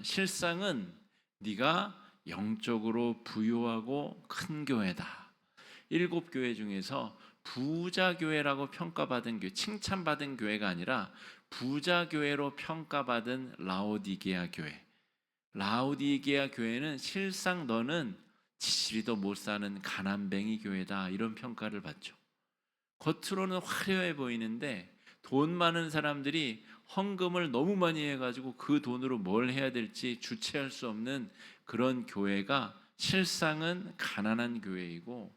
실상은 네가 영적으로 부유하고 큰 교회다. 7교회 중에서 부자 교회라고 평가받은 교회, 칭찬받은 교회가 아니라 부자 교회로 평가받은 라오디게아 교회. 라오디게아 교회는 실상 너는 지지리도 못 사는 가난뱅이 교회다, 이런 평가를 받죠. 겉으로는 화려해 보이는데 돈 많은 사람들이 헌금을 너무 많이 해가지고 그 돈으로 뭘 해야 될지 주체할 수 없는 그런 교회가 실상은 가난한 교회이고,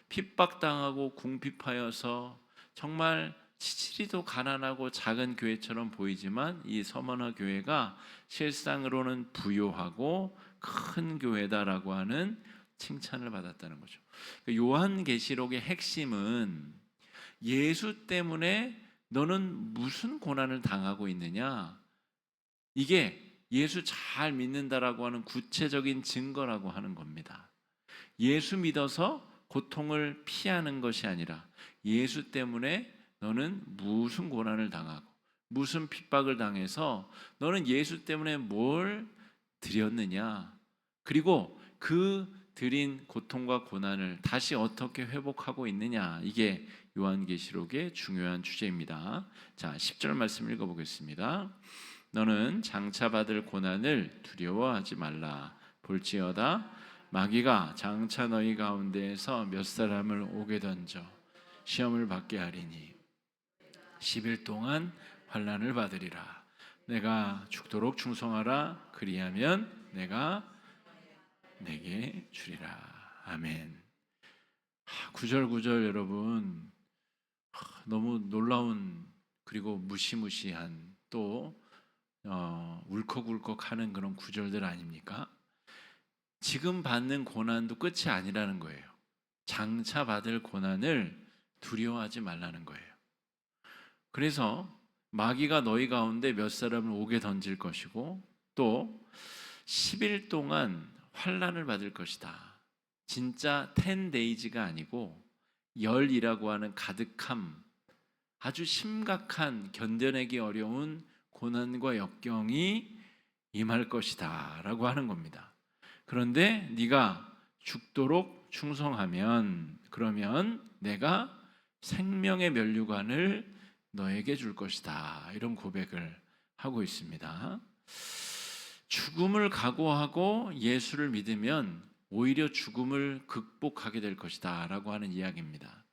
핍박당하고 궁핍하여서 정말 치치리도 가난하고 작은 교회처럼 보이지만 이 서머나 교회가 실상으로는 부유하고 큰 교회다라고 하는 칭찬을 받았다는 거죠. 요한계시록의 핵심은 예수 때문에 너는 무슨 고난을 당하고 있느냐, 이게 예수 잘 믿는다라고 하는 구체적인 증거라고 하는 겁니다. 예수 믿어서 고통을 피하는 것이 아니라 예수 때문에 너는 무슨 고난을 당하고 무슨 핍박을 당해서 너는 예수 때문에 뭘 드렸느냐, 그리고 그 드린 고통과 고난을 다시 어떻게 회복하고 있느냐, 이게 요한계시록의 중요한 주제입니다. 자, 10절 말씀 읽어보겠습니다. 너는 장차 받을 고난을 두려워하지 말라. 볼지어다 마귀가 장차 너희 가운데에서 몇 사람을 오게 던져 시험을 받게 하리니 10일 동안 환난을 받으리라. 내가 죽도록 충성하라. 그리하면 내가 내게 주리라. 아멘. 9절 여러분, 너무 놀라운, 그리고 무시무시한, 또 울컥울컥하는 그런 구절들 아닙니까? 지금 받는 고난도 끝이 아니라는 거예요. 장차 받을 고난을 두려워하지 말라는 거예요. 그래서 마귀가 너희 가운데 몇 사람을 오게 던질 것이고, 또 10일 동안 환난을 받을 것이다. 진짜 10days가 아니고 열이라고 하는 가득함, 아주 심각한, 견뎌내기 어려운 고난과 역경이 임할 것이다 라고 하는 겁니다. 그런데 네가 죽도록 충성하면, 그러면 내가 생명의 면류관을 너에게 줄 것이다, 이런 고백을 하고 있습니다. 죽음을 각오하고 예수를 믿으면 오히려 죽음을 극복하게 될 것이다 라고 하는 이야기입니다.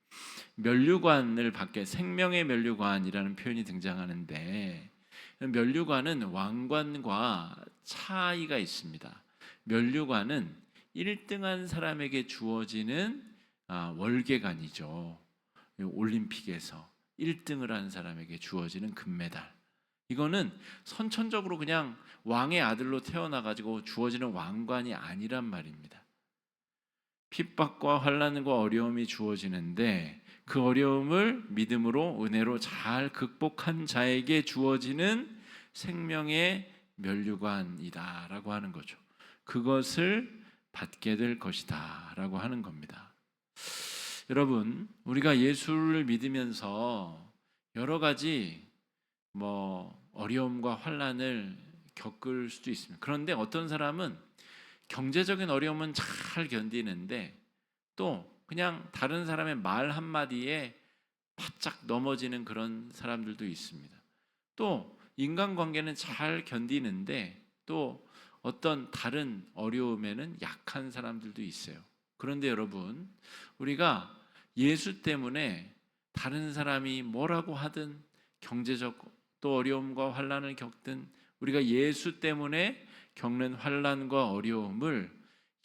면류관을 받게, 생명의 면류관이라는 표현이 등장하는데, 면류관은 왕관과 차이가 있습니다. 면류관은 1등한 사람에게 주어지는 월계관이죠. 올림픽에서 1등을 한 사람에게 주어지는 금메달. 이거는 선천적으로 그냥 왕의 아들로 태어나가지고 주어지는 왕관이 아니란 말입니다. 핍박과 환난과 어려움이 주어지는데 그 어려움을 믿음으로, 은혜로 잘 극복한 자에게 주어지는 생명의 면류관이다 라고 하는 거죠. 그것을 받게 될 것이다 라고 하는 겁니다. 여러분, 우리가 예수를 믿으면서 여러 가지 어려움과 환난을 겪을 수도 있습니다. 그런데 어떤 사람은 경제적인 어려움은 잘 견디는데 또 그냥 다른 사람의 말 한마디에 바짝 넘어지는 그런 사람들도 있습니다. 또 인간관계는 잘 견디는데 또 어떤 다른 어려움에는 약한 사람들도 있어요. 그런데 여러분, 우리가 예수 때문에 다른 사람이 뭐라고 하든, 경제적 또 어려움과 환난을 겪든, 우리가 예수 때문에 겪는 환난과 어려움을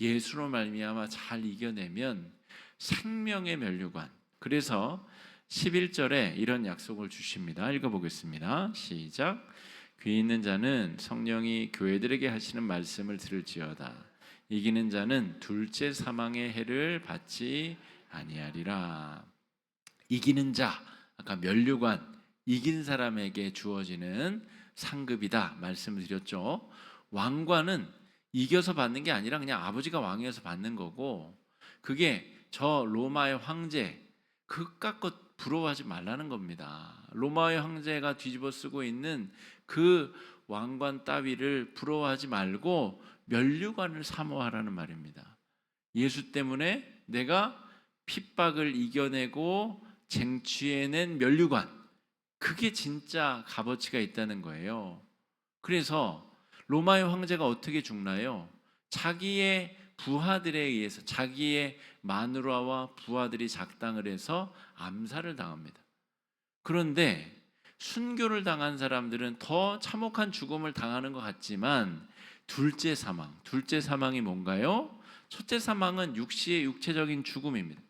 예수로 말미암아 잘 이겨내면 생명의 면류관, 그래서 11절에 이런 약속을 주십니다. 읽어보겠습니다. 시작. 귀 있는 자는 성령이 교회들에게 하시는 말씀을 들을지어다. 이기는 자는 둘째 사망의 해를 받지 아니하리라. 이기는 자, 아까 면류관, 이긴 사람에게 주어지는 상급이다 말씀을 드렸죠. 왕관은 이겨서 받는 게 아니라 그냥 아버지가 왕이어서 받는 거고, 그게 저 로마의 황제 그깟 것 부러워하지 말라는 겁니다. 로마의 황제가 뒤집어 쓰고 있는 그 왕관 따위를 부러워하지 말고 면류관을 사모하라는 말입니다. 예수 때문에 내가 핍박을 이겨내고 쟁취해낸 면류관, 그게 진짜 값어치가 있다는 거예요. 그래서 로마의 황제가 어떻게 죽나요? 자기의 부하들에 의해서, 자기의 마누라와 부하들이 작당을 해서 암살을 당합니다. 그런데 순교를 당한 사람들은 더 참혹한 죽음을 당하는 것 같지만 둘째 사망이 뭔가요? 첫째 사망은 육체적인 죽음입니다.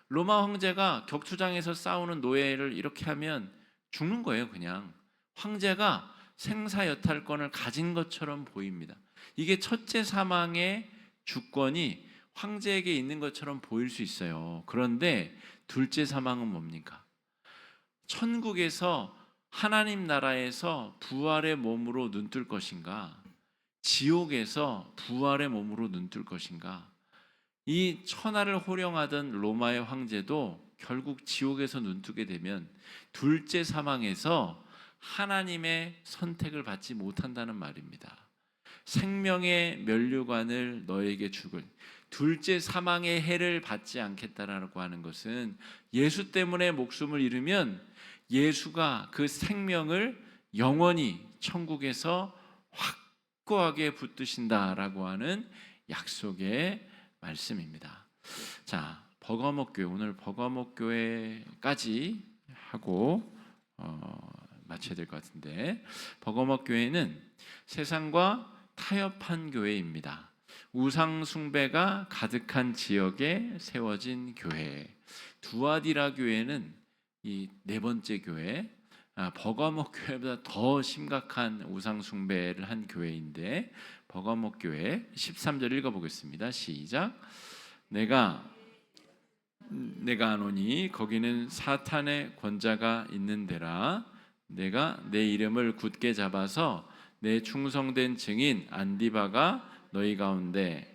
로마 황제가 격투장에서 싸우는 노예를 이렇게 하면 죽는 거예요, 그냥. 황제가 생사여탈권을 가진 것처럼 보입니다. 이게 첫째 사망의 주권이 황제에게 있는 것처럼 보일 수 있어요. 그런데 둘째 사망은 뭡니까? 천국에서 하나님 나라에서 부활의 몸으로 눈뜰 것인가? 지옥에서 부활의 몸으로 눈뜰 것인가? 이 천하를 호령하던 로마의 황제도 결국 지옥에서 눈뜨게 되면 둘째 사망에서 하나님의 선택을 받지 못한다는 말입니다. 생명의 면류관을 너에게 주글, 둘째 사망의 해를 받지 않겠다라고 하는 것은 예수 때문에 목숨을 잃으면 예수가 그 생명을 영원히 천국에서 확고하게 붙드신다라고 하는 약속의 말씀입니다. 자, 버가모 교회, 오늘 버가모 교회까지 하고 마쳐야 될 것 같은데, 버가모 교회는 세상과 타협한 교회입니다. 우상 숭배가 가득한 지역에 세워진 교회. 두아디라 교회는 이 네 번째 교회, 버가모 교회보다 더 심각한 우상 숭배를 한 교회인데, 버가모 교회 13절 읽어보겠습니다. 시작. 내가 아노니 거기는 사탄의 권자가 있는 데라. 내가 내 이름을 굳게 잡아서 내 충성된 증인 안디바가 너희 가운데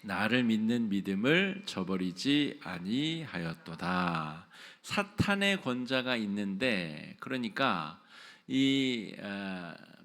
나를 믿는 믿음을 저버리지 아니하였도다. 사탄의 권자가 있는데, 그러니까 이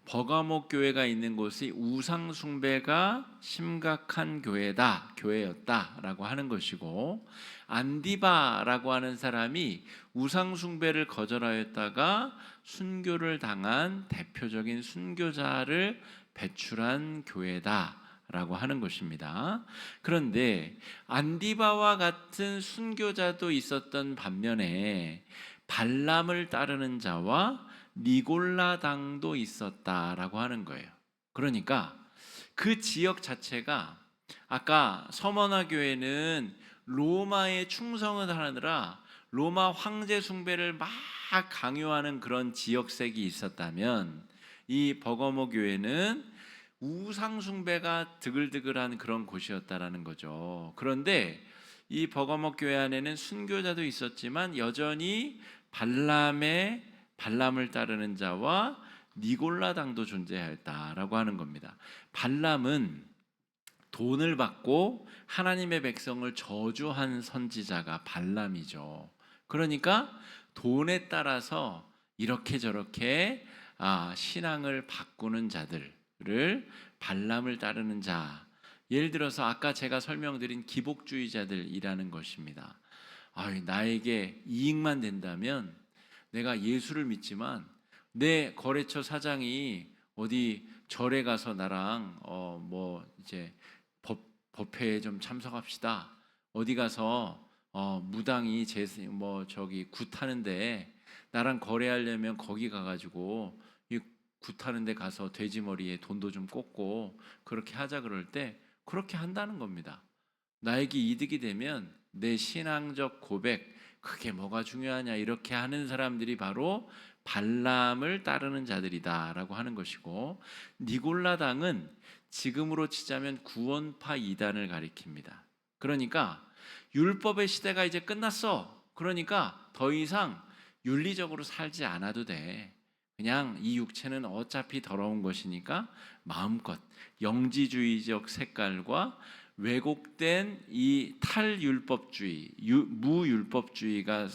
버가모 교회가 있는 곳이 우상 숭배가 심각한 교회였다라고 하는 것이고, 안디바라고 하는 사람이 우상 숭배를 거절하였다가 순교를 당한 대표적인 순교자를 배출한 교회다라고 하는 것입니다. 그런데 안디바와 같은 순교자도 있었던 반면에 발람을 따르는 자와 니골라당도 있었다라고 하는 거예요. 그러니까 그 지역 자체가, 아까 서머나 교회는 로마에 충성을 하느라 로마 황제 숭배를 막 강요하는 그런 지역색이 있었다면, 이 버가모 교회는 우상 숭배가 드글드글한 그런 곳이었다라는 거죠. 그런데 이 버가모 교회 안에는 순교자도 있었지만 여전히 발람을 따르는 자와 니골라당도 존재했다라고 하는 겁니다. 발람은 돈을 받고 하나님의 백성을 저주한 선지자가 발람이죠. 그러니까 돈에 따라서 이렇게 저렇게 신앙을 바꾸는 자들을 발람을 따르는 자, 예를 들어서 아까 제가 설명드린 기복주의자들이라는 것입니다. 나에게 이익만 된다면 내가 예수를 믿지만 내 거래처 사장이 어디 절에 가서 나랑 이제 법회에 좀 참석합시다. 어디 가서 무당이 굿하는데 나랑 거래하려면 거기 가가지고 이 굿하는데 가서 돼지머리에 돈도 좀 꽂고 그렇게 하자 그럴 때 그렇게 한다는 겁니다. 나에게 이득이 되면 내 신앙적 고백, 그게 뭐가 중요하냐, 이렇게 하는 사람들이 바로 발람을 따르는 자들이다라고 하는 것이고, 니골라당은 지금으로 치자면 구원파 이단을 가리킵니다. 그러니까 율법의 시대가 이제 끝났어. 그러니까 더 이상 윤리적으로 살지 않아도 돼. 그냥 이 육체는 어차피 더러운 것이니까 마음껏 영지주의적 색깔과 왜곡된 이 탈율법주의, 무율법주의가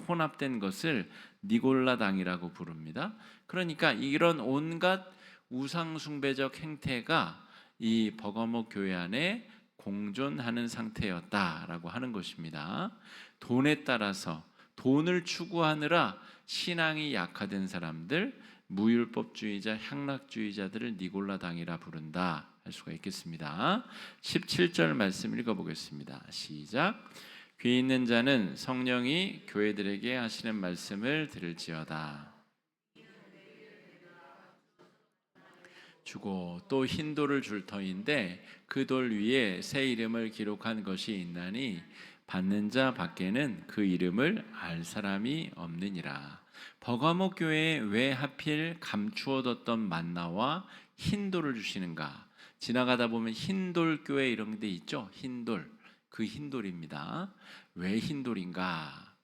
혼합된 것을 니골라당이라고 부릅니다. 그러니까 이런 온갖 우상숭배적 행태가 이 버가모 교회 안에 공존하는 상태였다라고 하는 것입니다. 돈에 따라서 돈을 추구하느라 신앙이 약화된 사람들, 무율법주의자, 향락주의자들을 니골라당이라 부른다 할 수가 있겠습니다. 17절 말씀 읽어보겠습니다. 시작. 귀 있는 자는 성령이 교회들에게 하시는 말씀을 들을지어다. 주고 또 흰 돌을 줄 터인데 그 돌 위에 새 이름을 기록한 것이 있나니 받는 자 밖에는 그 이름을 알 사람이 없느니라. 버가모 교회에 왜 하필 감추어뒀던 만나와 흰 돌을 주시는가? 지나가다 보면 흰돌 교회 이런 데 있죠. 흰돌, 그 흰돌입니다. 왜 흰돌인가?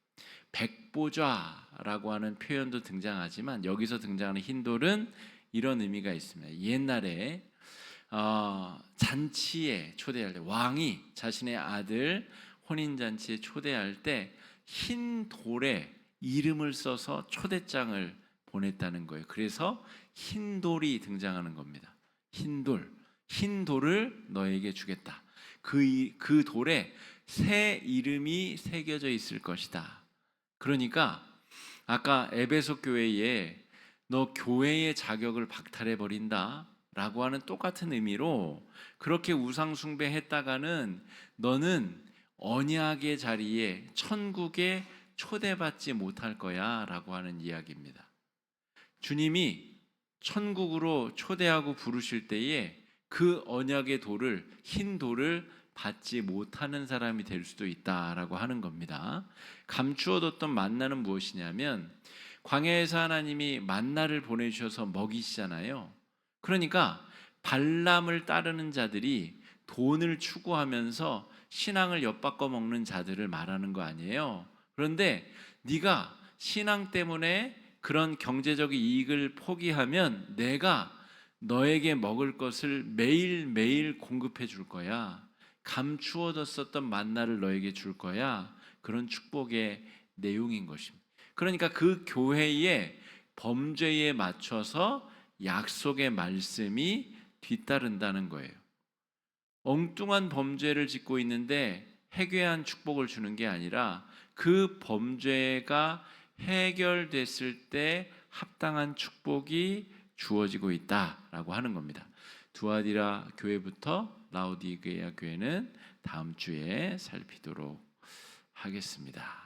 백보좌라고 하는 표현도 등장하지만 여기서 등장하는 흰돌은 이런 의미가 있습니다. 옛날에 잔치에 초대할 때 왕이 자신의 아들 혼인잔치에 초대할 때 흰 돌에 이름을 써서 초대장을 보냈다는 거예요. 그래서 흰 돌이 등장하는 겁니다. 흰 돌, 흰 돌을 너에게 주겠다. 그 돌에 새 이름이 새겨져 있을 것이다. 그러니까 아까 에베소 교회에 너 교회의 자격을 박탈해 버린다 라고 하는 똑같은 의미로 그렇게 우상 숭배했다가는 너는 언약의 자리에 천국에 초대받지 못할 거야 라고 하는 이야기입니다. 주님이 천국으로 초대하고 부르실 때에 그 언약의 돌을, 흰 돌을 받지 못하는 사람이 될 수도 있다라고 하는 겁니다. 감추어뒀던 만나는 무엇이냐면 광야에서 하나님이 만나를 보내주셔서 먹이시잖아요. 그러니까 발람을 따르는 자들이 돈을 추구하면서 신앙을 엿바꿔 먹는 자들을 말하는 거 아니에요. 그런데 네가 신앙 때문에 그런 경제적 이익을 포기하면 내가 너에게 먹을 것을 매일매일 공급해 줄 거야. 감추어졌었던 만나를 너에게 줄 거야. 그런 축복의 내용인 것입니다. 그러니까 그 교회의 범죄에 맞춰서 약속의 말씀이 뒤따른다는 거예요. 엉뚱한 범죄를 짓고 있는데 해괴한 축복을 주는 게 아니라 그 범죄가 해결됐을 때 합당한 축복이 주어지고 있다라고 하는 겁니다. 두아디라 교회부터 라오디게아 교회는 다음 주에 살피도록 하겠습니다.